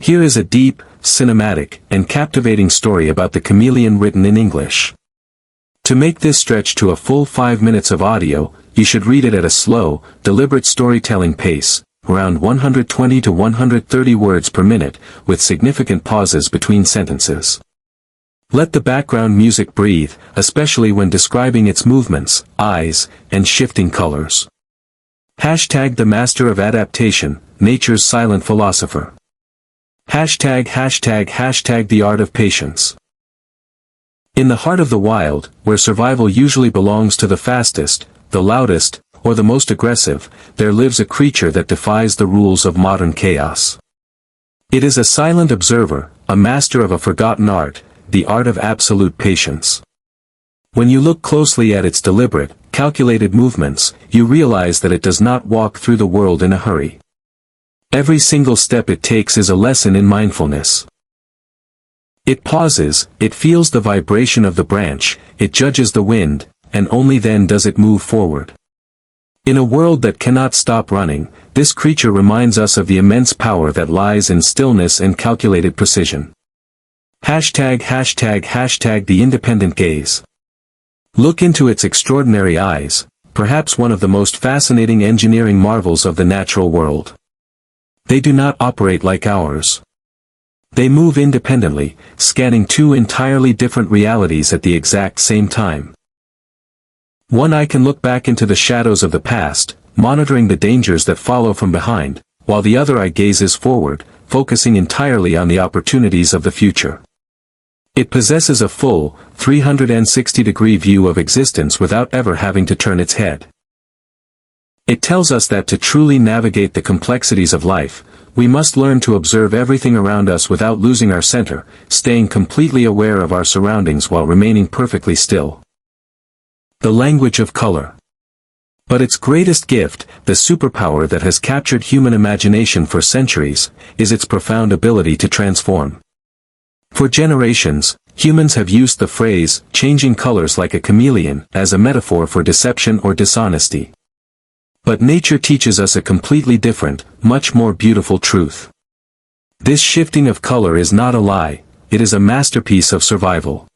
Here is a deep, cinematic, and captivating story about the chameleon written in English. To make this stretch to a full 5 minutes of audio, you should read it at a slow, deliberate storytelling pace, around 120 to 130 words per minute, with significant pauses between sentences. Let the background music breathe, especially when describing its movements, eyes, and shifting colors. Hashtag the master of adaptation, nature's silent philosopher. Hashtag the art of patience. In the heart of the wild, where survival usually belongs to the fastest, the loudest, or the most aggressive, there lives a creature that defies the rules of modern chaos. It is a silent observer, a master of a forgotten art, the art of absolute patience. When you look closely at its deliberate, calculated movements, you realize that it does not walk through the world in a hurry. Every single step it takes is a lesson in mindfulness. It pauses, it feels the vibration of the branch, it judges the wind, and only then does it move forward. In a world that cannot stop running, this creature reminds us of the immense power that lies in stillness and calculated precision. Hashtag the independent gaze. Look into its extraordinary eyes, perhaps one of the most fascinating engineering marvels of the natural world. They do not operate like ours. They move independently, scanning two entirely different realities at the exact same time. One eye can look back into the shadows of the past, monitoring the dangers that follow from behind, while the other eye gazes forward, focusing entirely on the opportunities of the future. It possesses a full, 360-degree view of existence without ever having to turn its head. It tells us that to truly navigate the complexities of life, we must learn to observe everything around us without losing our center, staying completely aware of our surroundings while remaining perfectly still. The language of color. But its greatest gift, the superpower that has captured human imagination for centuries, is its profound ability to transform. For generations, humans have used the phrase, changing colors like a chameleon, as a metaphor for deception or dishonesty. But nature teaches us a completely different, much more beautiful truth. This shifting of color is not a lie, it is a masterpiece of survival.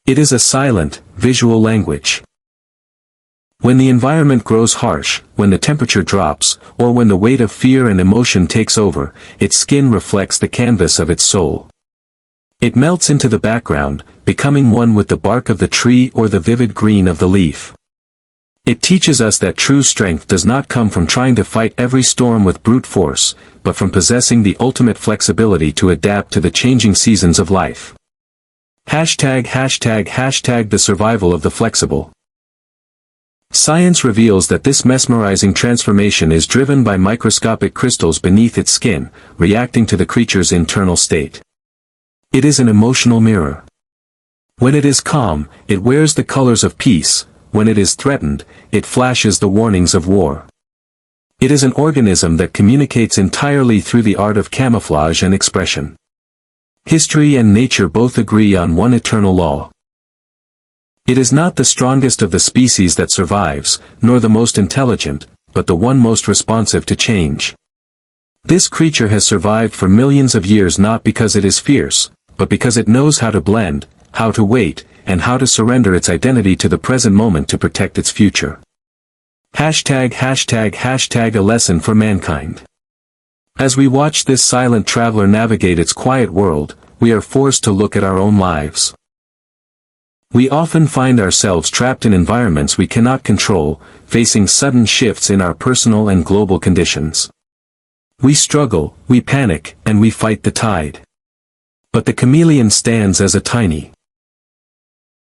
It is a silent, visual language. When the environment grows harsh, when the temperature drops, or when the weight of fear and emotion takes over, its skin reflects the canvas of its soul. It melts into the background, becoming one with the bark of the tree or the vivid green of the leaf. It teaches us that true strength does not come from trying to fight every storm with brute force, but from possessing the ultimate flexibility to adapt to the changing seasons of life. Hashtag the survival of the flexible. Science reveals that this mesmerizing transformation is driven by microscopic crystals beneath its skin, reacting to the creature's internal state. It is an emotional mirror. When it is calm, it wears the colors of peace. When it is threatened, it flashes the warnings of war. It is an organism that communicates entirely through the art of camouflage and expression. History and nature both agree on one eternal law. It is not the strongest of the species that survives, nor the most intelligent, but the one most responsive to change. This creature has survived for millions of years not because it is fierce, but because it knows how to blend, how to wait, and how to surrender its identity to the present moment to protect its future. Hashtag a lesson for mankind. As we watch this silent traveler navigate its quiet world, we are forced to look at our own lives. We often find ourselves trapped in environments we cannot control, facing sudden shifts in our personal and global conditions. We struggle, we panic, and we fight the tide. But the chameleon stands as a tiny,